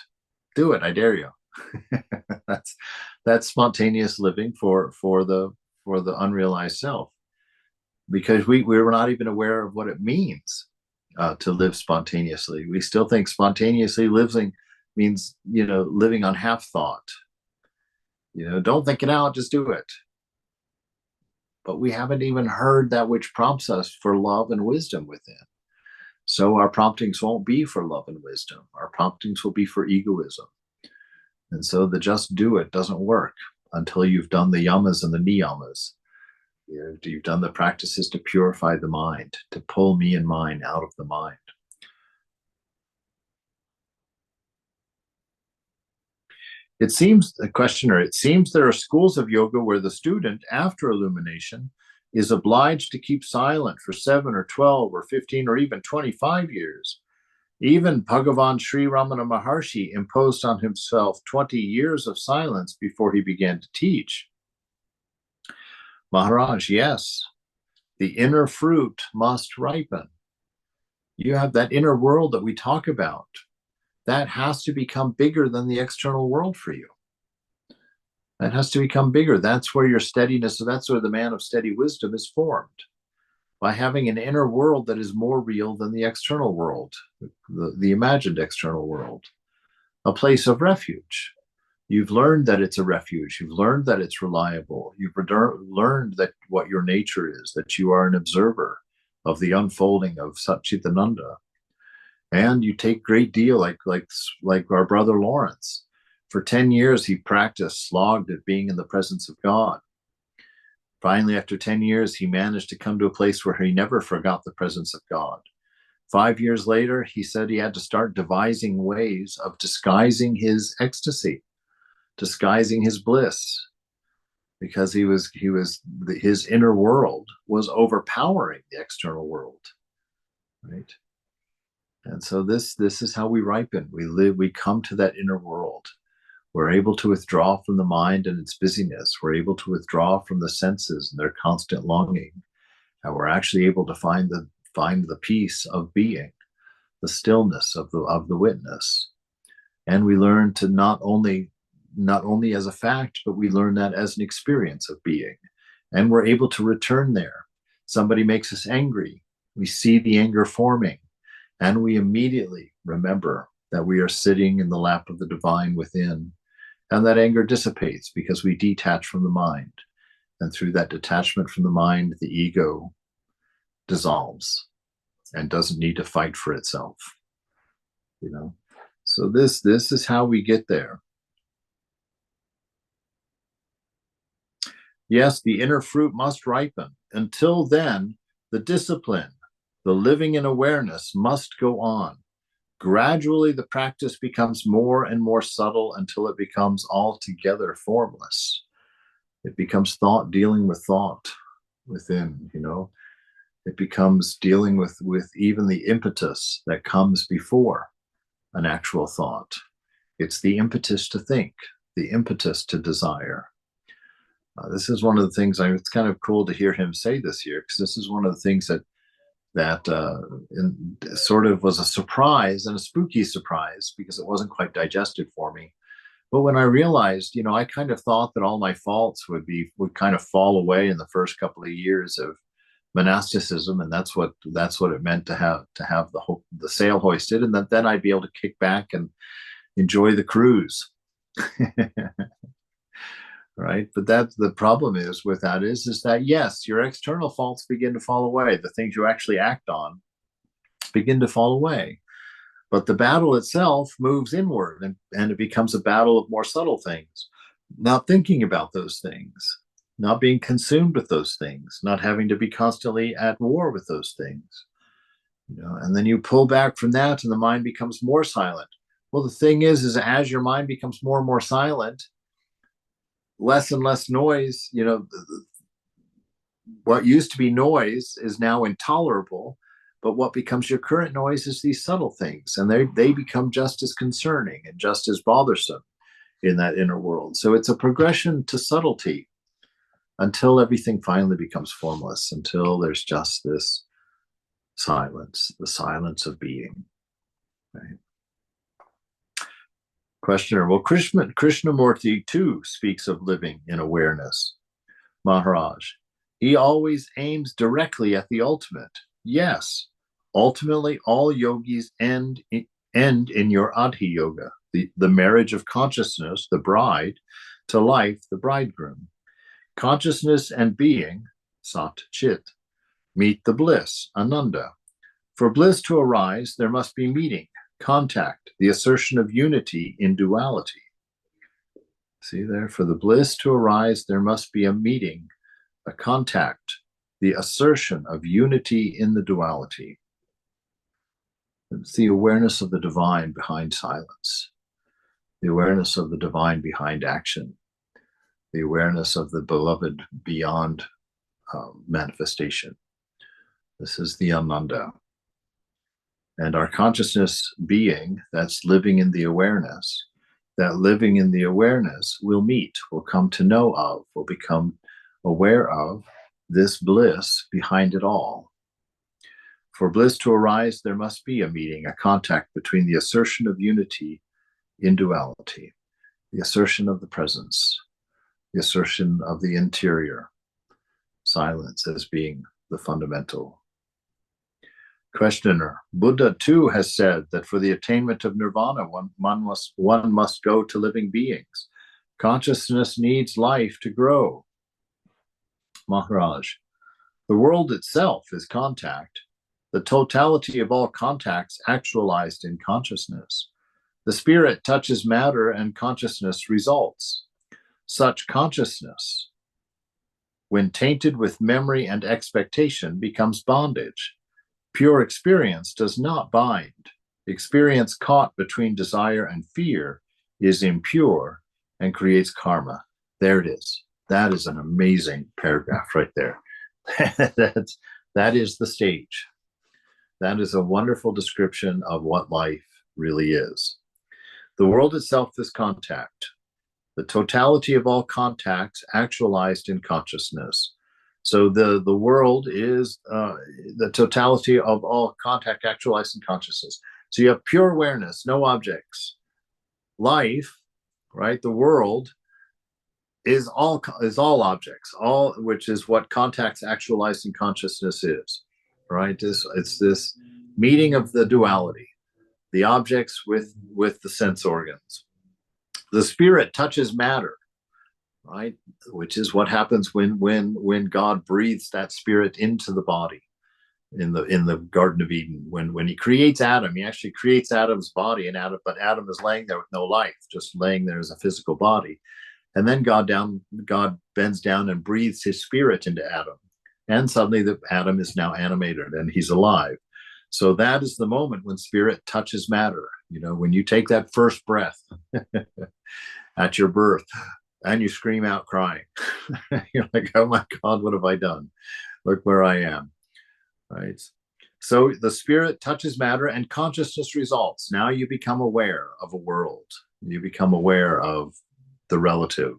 I dare you. That's spontaneous living for the unrealized self. Because we were not even aware of what it means to live spontaneously. We still think spontaneously living means, living on half thought. Don't think it out, just do it. But we haven't even heard that which prompts us for love and wisdom within. So our promptings won't be for love and wisdom. Our promptings will be for egoism. And so the just do it doesn't work until you've done the yamas and the niyamas. You've done the practices to purify the mind, to pull me and mine out of the mind. It seems there are schools of yoga where the student, after illumination, is obliged to keep silent for 7 or 12 or 15 or even 25 years. Even Bhagavan Sri Ramana Maharshi imposed on himself 20 years of silence before he began to teach. Maharaj, yes, the inner fruit must ripen. You have that inner world that we talk about. That has to become bigger than the external world for you. That has to become bigger. That's where your steadiness, so that's where the man of steady wisdom is formed. By having an inner world that is more real than the external world, the imagined external world, a place of refuge. You've learned that it's a refuge. You've learned that it's reliable. You've learned that what your nature is, that you are an observer, of the unfolding of Satchitananda. And you take great deal, like our brother Lawrence. For 10 years, he practiced, slogged at being in the presence of God. Finally, after 10 years, he managed to come to a place where he never forgot the presence of God. 5 years later, he said he had to start devising ways of disguising his ecstasy, disguising his bliss, because his inner world was overpowering the external world, right? And so this is how we ripen. We come to that inner world. We're able to withdraw from the mind and its busyness. We're able to withdraw from the senses and their constant longing. And we're actually able to find the peace of being, the stillness of the witness. And we learn to not only as a fact, but we learn that as an experience of being. And we're able to return there. Somebody makes us angry. We see the anger forming. And we immediately remember that we are sitting in the lap of the divine within. And that anger dissipates because we detach from the mind. And through that detachment from the mind, the ego dissolves and doesn't need to fight for itself. So this is how we get there. Yes, the inner fruit must ripen. Until then, the discipline, the living in awareness must go on. Gradually, the practice becomes more and more subtle until it becomes altogether formless. It becomes thought dealing with thought within, It becomes dealing with even the impetus that comes before an actual thought. It's the impetus to think, the impetus to desire. This is one of the things it's kind of cool to hear him say this year, because this is one of the things that sort of was a surprise, and a spooky surprise, because it wasn't quite digested for me. But when I realized, I kind of thought that all my faults would kind of fall away in the first couple of years of monasticism, and that's what it meant to have the sail hoisted, and that then I'd be able to kick back and enjoy the cruise. Right? But that's the problem is that yes, your external faults begin to fall away. The things you actually act on begin to fall away. But the battle itself moves inward, and it becomes a battle of more subtle things. Not thinking about those things, not being consumed with those things, not having to be constantly at war with those things. And then you pull back from that and the mind becomes more silent. Well, the thing is as your mind becomes more and more silent, less and less noise, what used to be noise is now intolerable, but what becomes your current noise is these subtle things, and they become just as concerning and just as bothersome in that inner world. So it's a progression to subtlety until everything finally becomes formless, until there's just this silence, the silence of being. Right? Questioner, well, Krishnamurti too speaks of living in awareness. Maharaj, he always aims directly at the ultimate. Yes, ultimately all yogis end in your Adhi Yoga, the marriage of consciousness, the bride, to life, the bridegroom. Consciousness and being, Sat Chit, meet the bliss, Ananda. For bliss to arise, there must be meeting, contact, the assertion of unity in duality. See there, for the bliss to arise, there must be a meeting, a contact, the assertion of unity in the duality. It's the awareness of the divine behind silence, the awareness of the divine behind action, the awareness of the beloved beyond manifestation. This is the Ananda. And our consciousness being, that's living in the awareness, that living in the awareness will meet, will come to know of, will become aware of this bliss behind it all. For bliss to arise, there must be a meeting, a contact between the assertion of unity in duality, the assertion of the presence, the assertion of the interior, silence as being the fundamental. Questioner, Buddha too has said that for the attainment of nirvana, one must go to living beings. Consciousness needs life to grow. Maharaj, The world itself is contact, the totality of all contacts actualized in consciousness. The spirit touches matter and consciousness results. Such consciousness, when tainted with memory and expectation, becomes bondage. Pure experience does not bind. Experience caught between desire and fear is impure and creates karma. There it is. That is an amazing paragraph right there. That is the stage. That is a wonderful description of what life really is. The world itself is contact, the totality of all contacts actualized in consciousness. So the world is the totality of all contact actualized in consciousness. So you have pure awareness, no objects. Life, right? The world is all objects, all, which is what contacts actualized in consciousness is, right? It's this meeting of the duality, the objects with the sense organs. The spirit touches matter, right? Which is what happens when God breathes that spirit into the body in the Garden of Eden. When he creates Adam, he actually creates Adam's body, but Adam is laying there with no life, just laying there as a physical body. And then God bends down and breathes his spirit into Adam. And suddenly Adam is now animated and he's alive. So that is the moment when spirit touches matter. You know, when you take that first breath at your birth and you scream out crying, you're like, oh my God, what have I done? Look where I am, right? So the spirit touches matter and consciousness results. Now you become aware of a world. You become aware of the relative.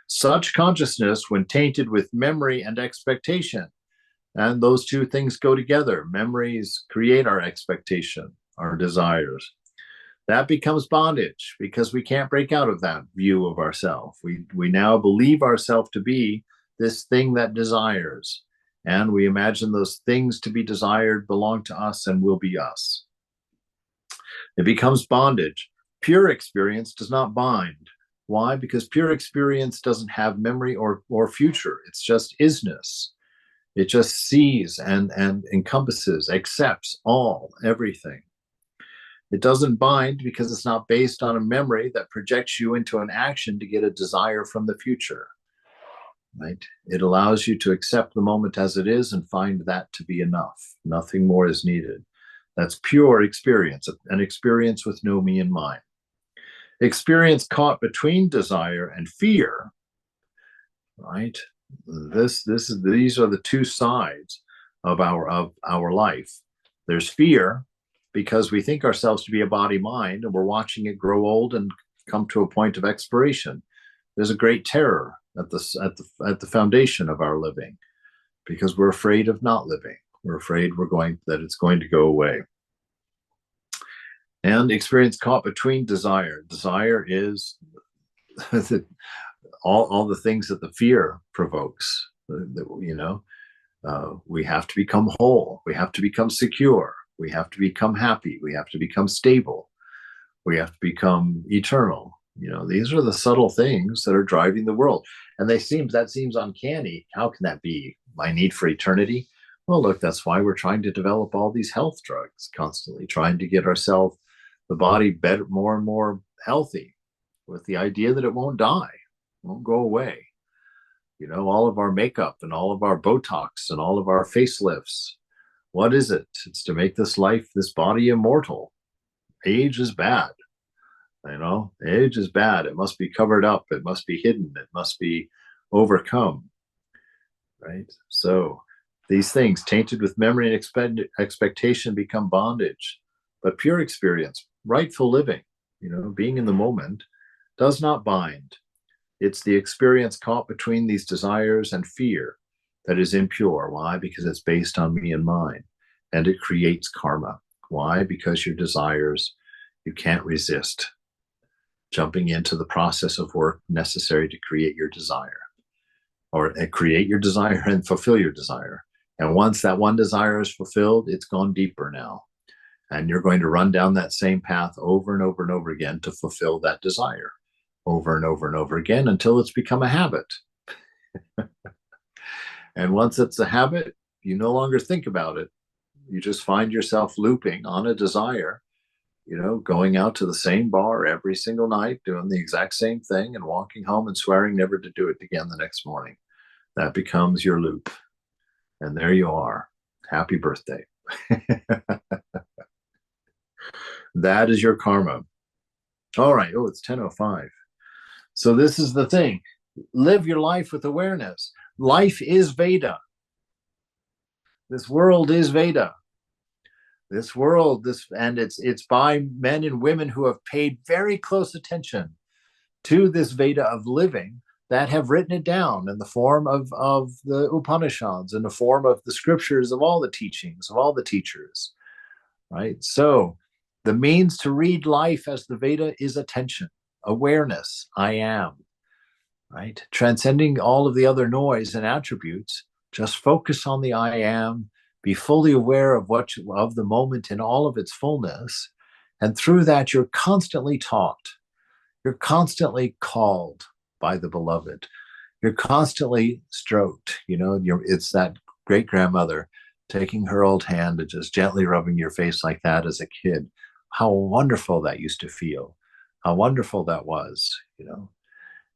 Such consciousness, when tainted with memory and expectation, and those two things go together. Memories create our expectation, our desires. That becomes bondage because we can't break out of that view of ourselves. We now believe ourselves to be this thing that desires, and we imagine those things to be desired belong to us and will be us. It becomes bondage. Pure experience does not bind. Why? Because pure experience doesn't have memory or future. It's just isness. It just sees and encompasses, accepts everything. It doesn't bind because it's not based on a memory that projects you into an action to get a desire from the future, right? It allows you to accept the moment as it is and find that to be enough. Nothing more is needed. That's pure experience, an experience with no me in mind. Experience caught between desire and fear, right? These are the two sides of our life. There's fear because we think ourselves to be a body mind and we're watching it grow old and come to a point of expiration. There's a great terror at the foundation of our living because we're afraid of not living. We're afraid that it's going to go away. And experience caught between desire. Desire is all the things that the fear provokes. We have to become whole. We have to become secure. We have to become happy. We have to become stable. We have to become eternal. These are the subtle things that are driving the world. And that seems uncanny. How can that be? My need for eternity? Well, look, that's why we're trying to develop all these health drugs, constantly trying to get ourselves, the body, better, more and more healthy, with the idea that it won't die, won't go away. All of our makeup and all of our Botox and all of our facelifts. What is it? It's to make this body immortal. Age is bad. Age is bad. It must be covered up. It must be hidden. It must be overcome. Right? So these things tainted with memory and expectation become bondage. But pure experience, rightful living, being in the moment, does not bind. It's the experience caught between these desires and fear that is impure. Why? Because it's based on me and mine. And it creates karma. Why? Because your desires, you can't resist jumping into the process of work necessary to create your desire, or create your desire and fulfill your desire. And once that one desire is fulfilled, it's gone deeper now. And you're going to run down that same path over and over and over again to fulfill that desire over and over and over again until it's become a habit. And once it's a habit, you no longer think about it. You just find yourself looping on a desire, going out to the same bar every single night, doing the exact same thing, and walking home and swearing never to do it again the next morning. That becomes your loop. And there you are. Happy birthday. That is your karma. All right. Oh, it's 10:05. So this is the thing. Live your life with awareness. Life is Veda. This world is Veda. This world, and it's by men and women who have paid very close attention to this Veda of living, that have written it down in the form of the Upanishads, in the form of the scriptures of all the teachings of all the teachers, right? So the means to read life as the Veda is attention, awareness, I am, right? Transcending all of the other noise and attributes, just focus on the I am, be fully aware of the moment in all of its fullness. And through that, you're constantly taught. You're constantly called by the beloved. You're constantly stroked. It's that great grandmother taking her old hand and just gently rubbing your face like that as a kid. How wonderful that used to feel. How wonderful that was,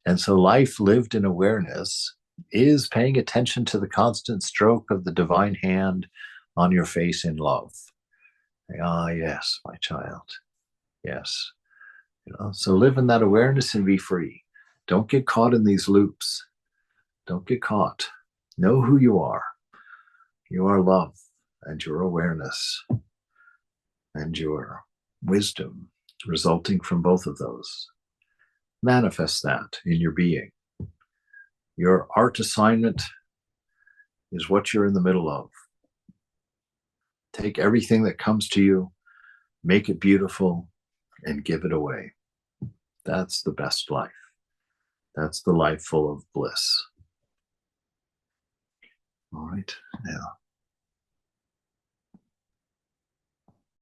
And so life lived in awareness is paying attention to the constant stroke of the divine hand on your face in love. Ah, yes, my child. Yes. So live in that awareness and be free. Don't get caught in these loops. Don't get caught. Know who you are. You are love, and your awareness and your wisdom resulting from both of those. Manifest that in your being. Your art assignment is what you're in the middle of. Take everything that comes to you, make it beautiful, and give it away. That's the best life. That's the life full of bliss. All right, now